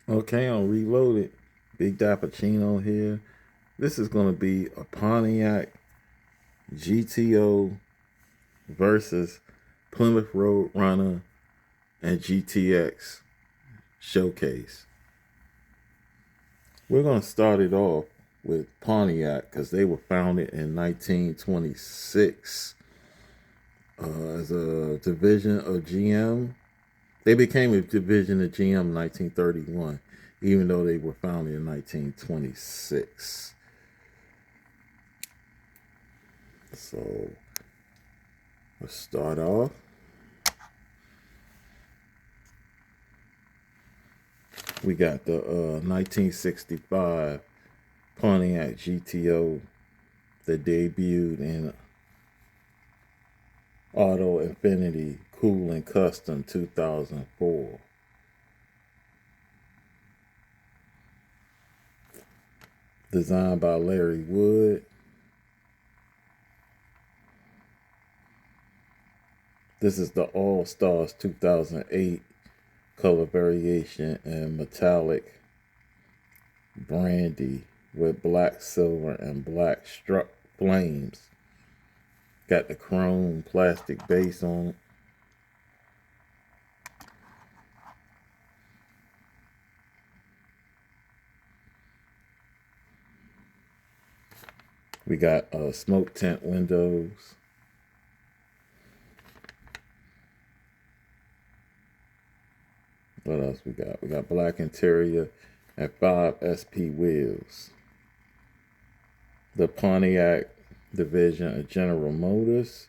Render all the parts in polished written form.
Okay, I'm reloaded. Big Dappuccino here. This is going to be a Pontiac GTO versus Plymouth Road Runner and GTX showcase. We're going to start it off with Pontiac because they were founded in 1926 as a division of GM. They became a division of GM in 1931, even though they were founded in 1926. So let's start off. We got the 1965 Pontiac GTO that debuted in Auto Infinity Cool and Custom 2004. Designed by Larry Wood. This is the All Stars 2008 color variation in metallic brandy with black, silver, and black struck flames. Got the chrome plastic base on it. We got smoke tint windows. What else we got? We got black interior and 5 SP wheels. The Pontiac division of General Motors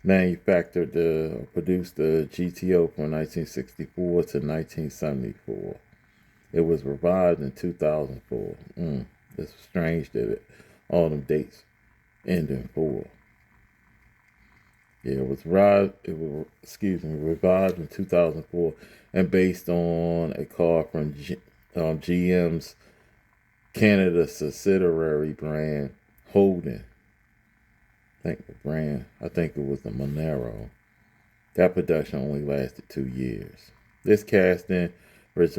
produced the GTO from 1964 to 1974. It was revived in 2004. It's strange that all them dates end in 4. Yeah, it was revived in 2004 and based on a car from GM's Canada subsidiary brand Holden. I think it was the Monero. That production only lasted 2 years. This casting was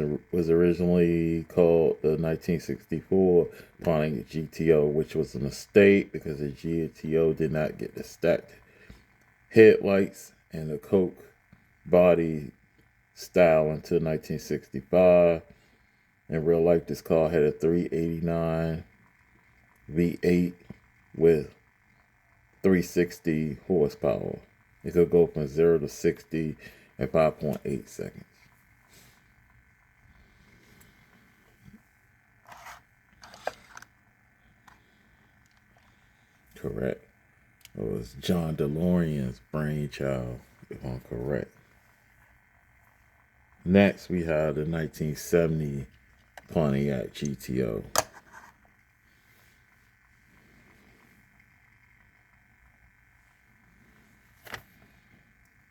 originally called the 1964 Pontiac GTO, which was a mistake because the GTO did not get the stacked headlights and the Coke body style until 1965. In real life, this car had a 389 V8 with 360 horsepower. It could go from 0 to 60 in 5.8 seconds. Correct. It was John DeLorean's brainchild, if I'm correct. Next, we have the 1970 Pontiac GTO.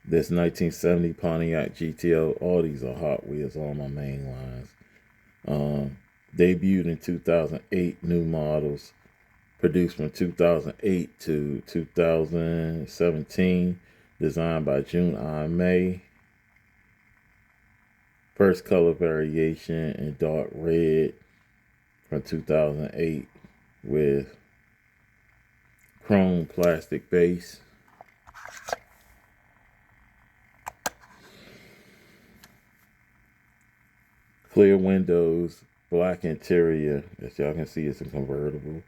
This 1970 Pontiac GTO, all these are Hot Wheels, all my main lines. Debuted in 2008, new models. Produced from 2008 to 2017. Designed by N.H.R.A. First color variation in dark red from 2008 with chrome plastic base. Clear windows, black interior. As y'all can see, it's a convertible.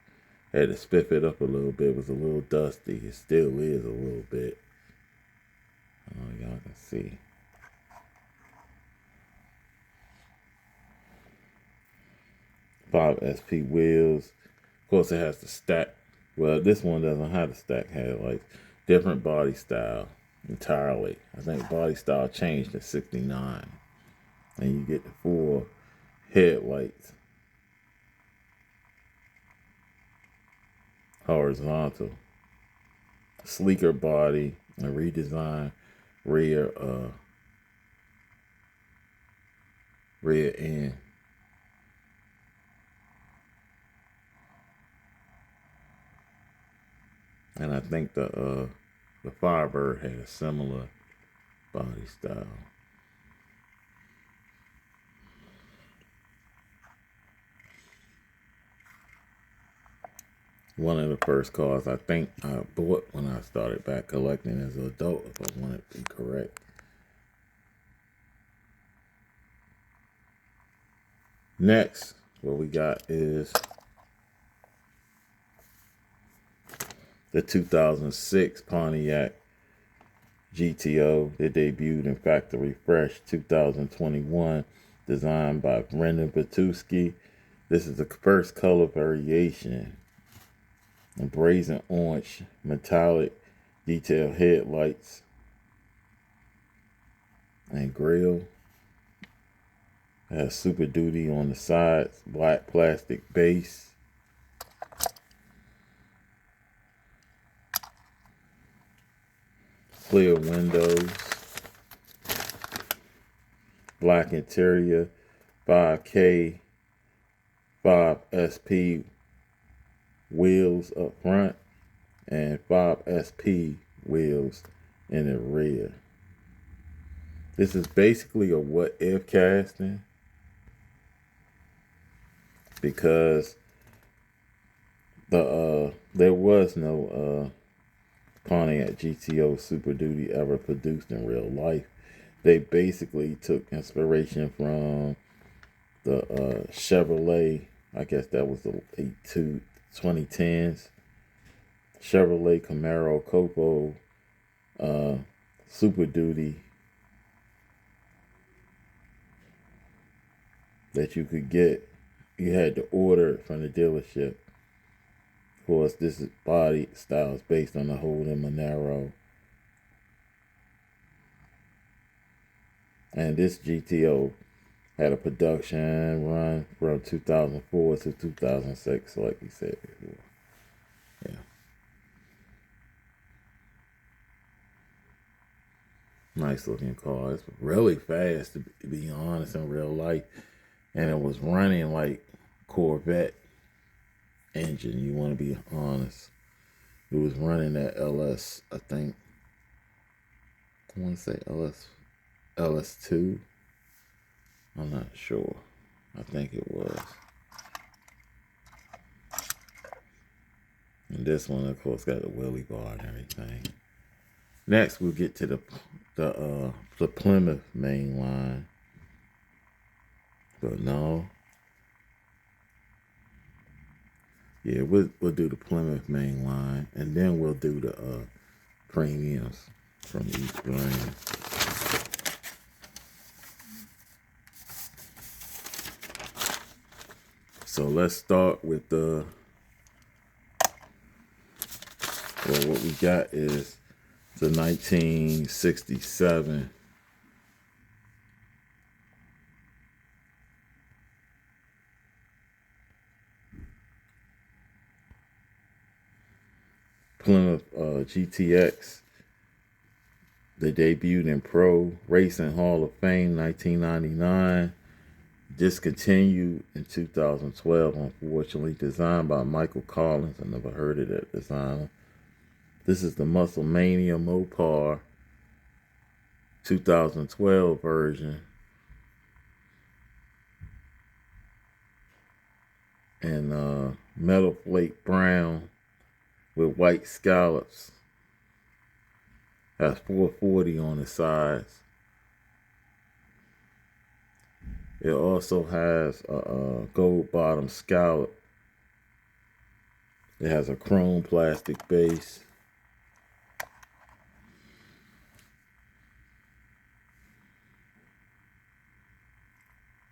Had to spiff it up a little bit. It was a little dusty. It still is a little bit. Y'all can see. Five SP wheels. Of course, it has the stack. Well, this one doesn't have the stack headlights. Different body style entirely. I think body style changed in '69, and you get the 4 headlights. Horizontal. Sleeker body and redesigned rear end. And I think the Firebird had a similar body style. one of the first cars I think I bought when I started back collecting as an adult, if I want to be correct. Next, what we got is the 2006 Pontiac GTO that debuted in Factory Fresh 2021, designed by Brendan Batuski. This is the first color variation. A brazen orange metallic detailed headlights and grille. It has Super Duty on the sides, black plastic base. Clear windows. Black interior. 5K 5SP wheels up front and 5SP wheels in the rear. This is basically a what if casting, because there was no Pontiac GTO Super Duty ever produced in real life. They basically took inspiration from the Chevrolet, I guess that was the 2010s, Chevrolet Camaro Copo Super Duty that you could get. You had to order it from the dealership. Of course, this is body styles based on the Holden Monero. And this GTO had a production run from 2004 to 2006, like we said before. Yeah. Nice looking car. It's really fast, to be honest, in real life. And it was running like Corvette engine, you want to be honest. It was running that LS, I think. I want to say LS2. I'm not sure. I think it was. And this one, of course, got the wheelie bar and everything. Next, we'll get to the Plymouth mainline. But no. Yeah, we'll do the Plymouth mainline, and then we'll do the premiums from each brand. So let's start with what we got is the 1967 Plymouth GTX. They debuted in Pro Racing Hall of Fame 1999. Discontinued in 2012, unfortunately. Designed by Michael Collins. I never heard of that designer. This is the Muscle Mania Mopar 2012 version. And metal flake brown with white scallops. Has 440 on the sides. It also has a gold bottom scallop. It has a chrome plastic base.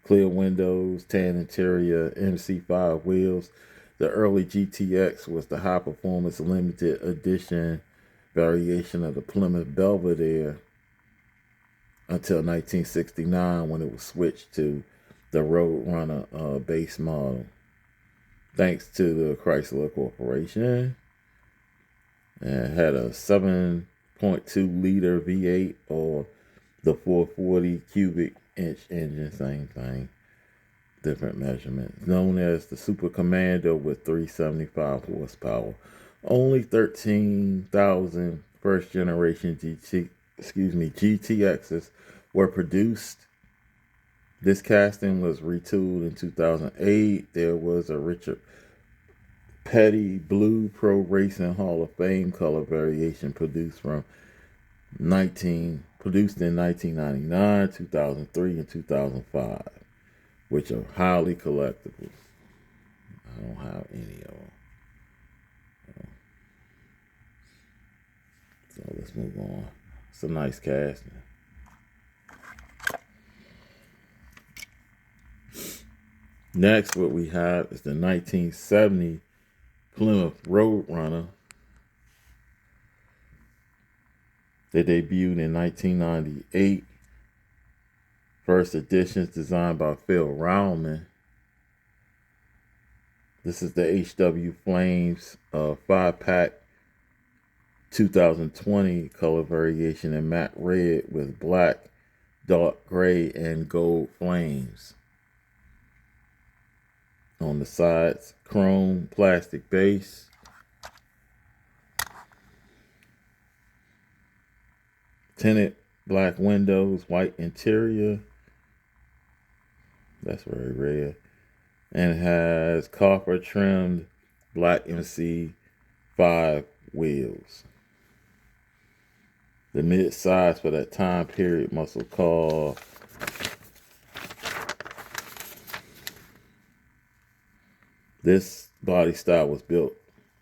Clear windows, tan interior, MC5 wheels. The early GTX was the high performance limited edition variation of the Plymouth Belvedere until 1969, when it was switched to the Roadrunner base model. Thanks to the Chrysler Corporation. And it had a 7.2 liter V8 or the 440 cubic inch engine, same thing. Different measurements. Known as the Super Commando with 375 horsepower. Only 13,000 first generation GTXs were produced. This casting was retooled in 2008. There was a richer Petty Blue Pro Racing Hall of Fame color variation produced in 1999, 2003, and 2005, which are highly collectible. I don't have any of them. So let's move on. It's a nice casting. Next, what we have is the 1970 Plymouth Roadrunner. They debuted in 1998. First editions designed by Phil Rowman. This is the HW Flames 5-pack 2020 color variation in matte red with black, dark gray, and gold flames. On the sides, chrome plastic base. Tinted black windows, white interior. That's very rare. And it has copper trimmed black MC5 wheels. The mid-size for that time period muscle car. This body style was built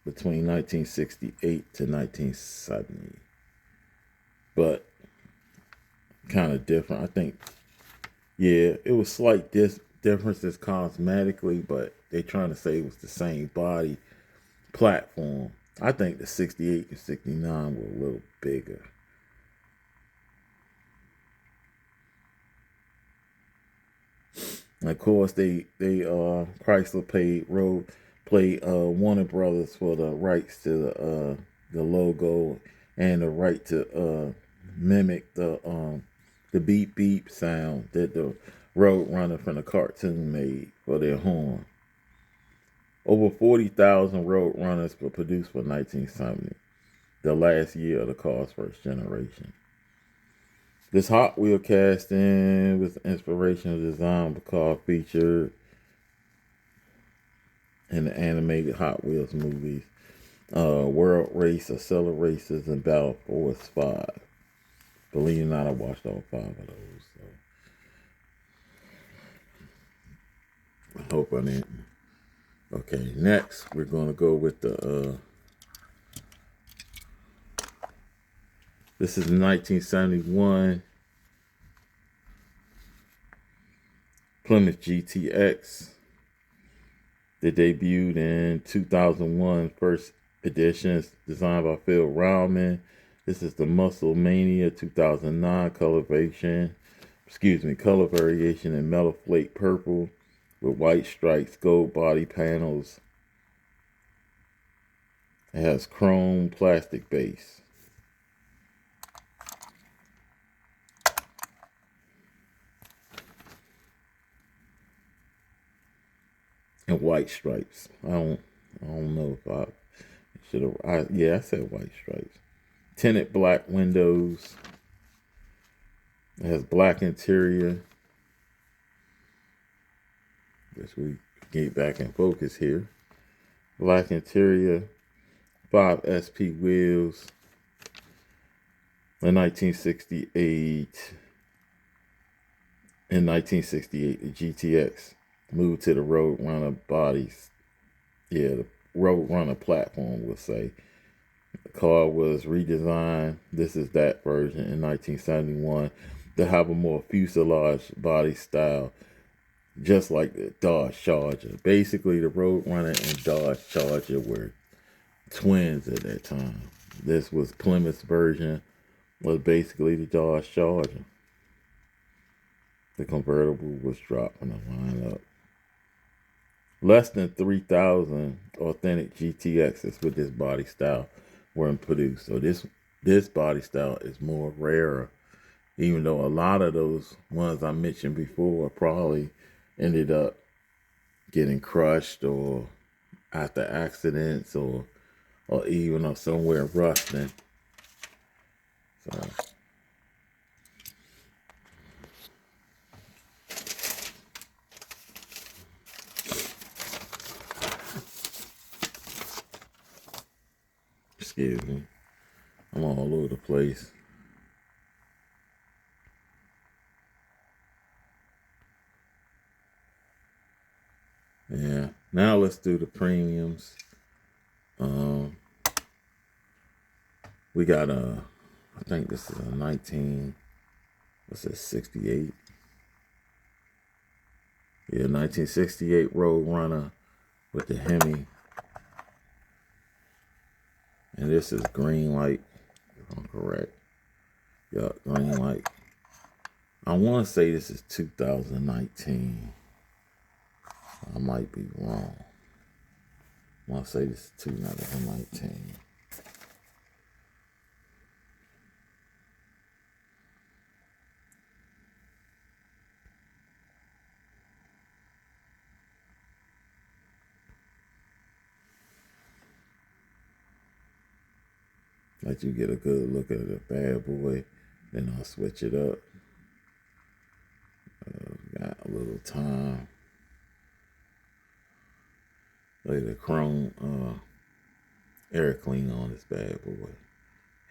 between 1968 to 1970. But kind of different. I think, yeah, it was slight differences cosmetically, but they're trying to say it was the same body platform. I think the 68 and 69 were a little bigger. And of course, Chrysler played Warner Brothers for the rights to the logo and the right to mimic the beep beep sound that the Roadrunner from the cartoon made for their horn. Over 40,000 Roadrunners were produced for 1970, the last year of the car's first generation. This Hot Wheel casting with inspirational design of the car featured in the animated Hot Wheels movies, World Race, Acela Races, and Battle Force 5. Believe it or not, I watched all 5 of those. So I hope I didn't. Okay, next we're going to go with the this is 1971 Plymouth GTX. They debuted in 2001 first editions designed by Phil Rowman. This is the Muscle Mania 2009 color variation in metal flake purple with white stripes, gold body panels. It has chrome plastic base. And white stripes. I don't know if I should have. I said white stripes. Tinted black windows. It has black interior. Guess we get back in focus here. Black interior. 5 SP wheels. In 1968, the GTX moved to the Roadrunner bodies. Yeah, the Roadrunner platform, we'll say. The car was redesigned. This is that version in 1971 to have a more fuselage body style, just like the Dodge Charger. Basically, the Roadrunner and Dodge Charger were twins at that time. This was Plymouth's version, was basically the Dodge Charger. The convertible was dropped from the lineup. Less than 3,000 authentic GTXs with this body style were produced. So this body style is more rarer, even though a lot of those ones I mentioned before probably ended up getting crushed or after accidents or even somewhere rusting. So Excuse me. I'm all over the place. Yeah. Now let's do the premiums. We got I think this is a 68? Yeah, 1968 Road Runner with the Hemi. And this is Greenlight, if I'm correct. Yeah, Greenlight. I want to say this is 2019. I might be wrong. I want to say this is 2019. Let you get a good look at the bad boy. Then I'll switch it up. Got a little time. Look at the chrome air clean on this bad boy.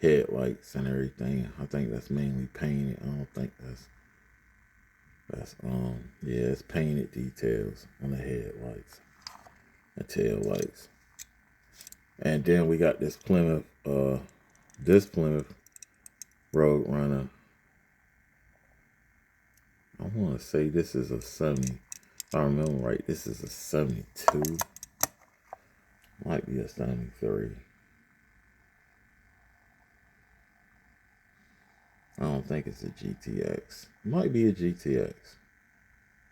Headlights and everything. I think that's mainly painted. I don't think that's yeah, it's painted details on the headlights and tail lights. And then we got this Plymouth Road Runner. I want to say this is a 70. If I remember right, this is a 72. Might be a 73. I don't think it's a GTX. Might be a GTX.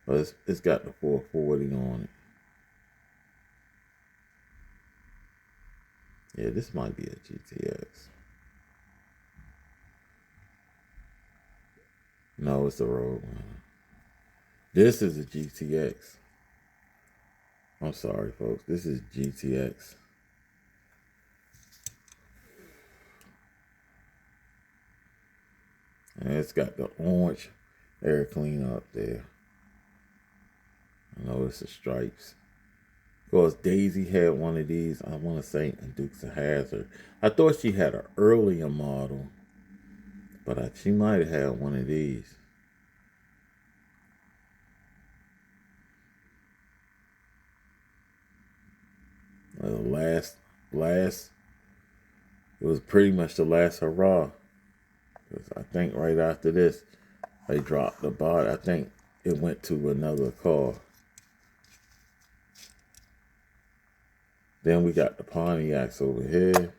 But it's got the 440 on it. Yeah, this might be a GTX. No, it's a Road Runner. This is a GTX. I'm sorry, folks. This is GTX. And it's got the orange air cleaner up there. I know it's the stripes. Of course, Daisy had one of these, I want to say, in Dukes of Hazzard. I thought she had an earlier model, but she might have had one of these. It was pretty much the last hurrah. Because I think right after this, they dropped the body. I think it went to another car. Then we got the Pontiacs over here.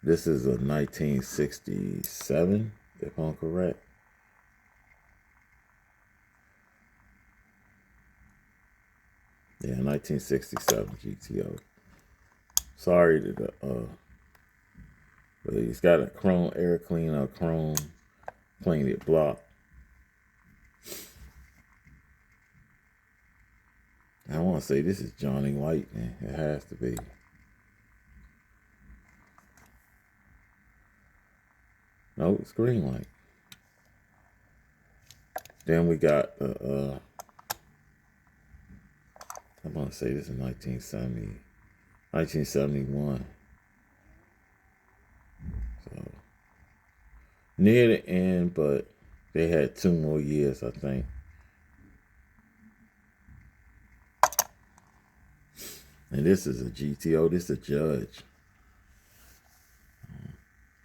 This is a 1967, if I'm correct. Yeah, 1967 GTO. Sorry to the but he's got a chrome air cleaner, chrome painted block. I want to say this is Johnny White, man. It has to be. No, it's Greenlight. Then we got the I want to say this is 1971. So near the end, but they had 2 more years, I think. And this is a GTO. This is a Judge.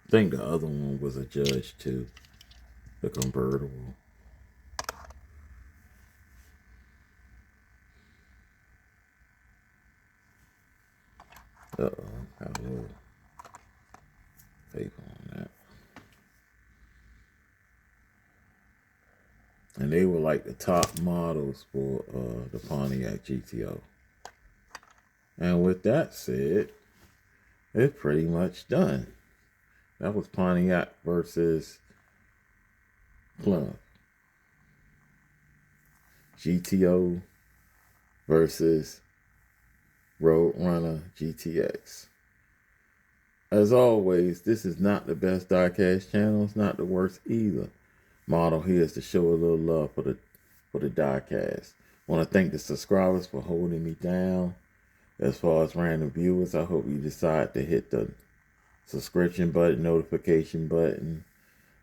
I think the other one was a Judge too. The convertible. Have a little paper on that. And they were like the top models for the Pontiac GTO. And with that said, it's pretty much done. That was Pontiac versus Plymouth. GTO versus Road Runner GTX. As always, this is not the best diecast channel. It's not the worst either. Model here is to show a little love for the diecast. I want to thank the subscribers for holding me down. As far as random viewers, I hope you decide to hit the subscription button, notification button,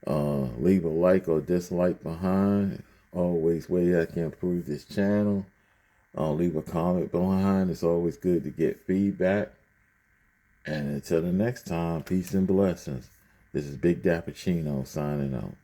leave a like or dislike behind. Always ways I can improve this channel. Leave a comment behind. It's always good to get feedback. And until the next time, peace and blessings. This is Big Dappuccino signing out.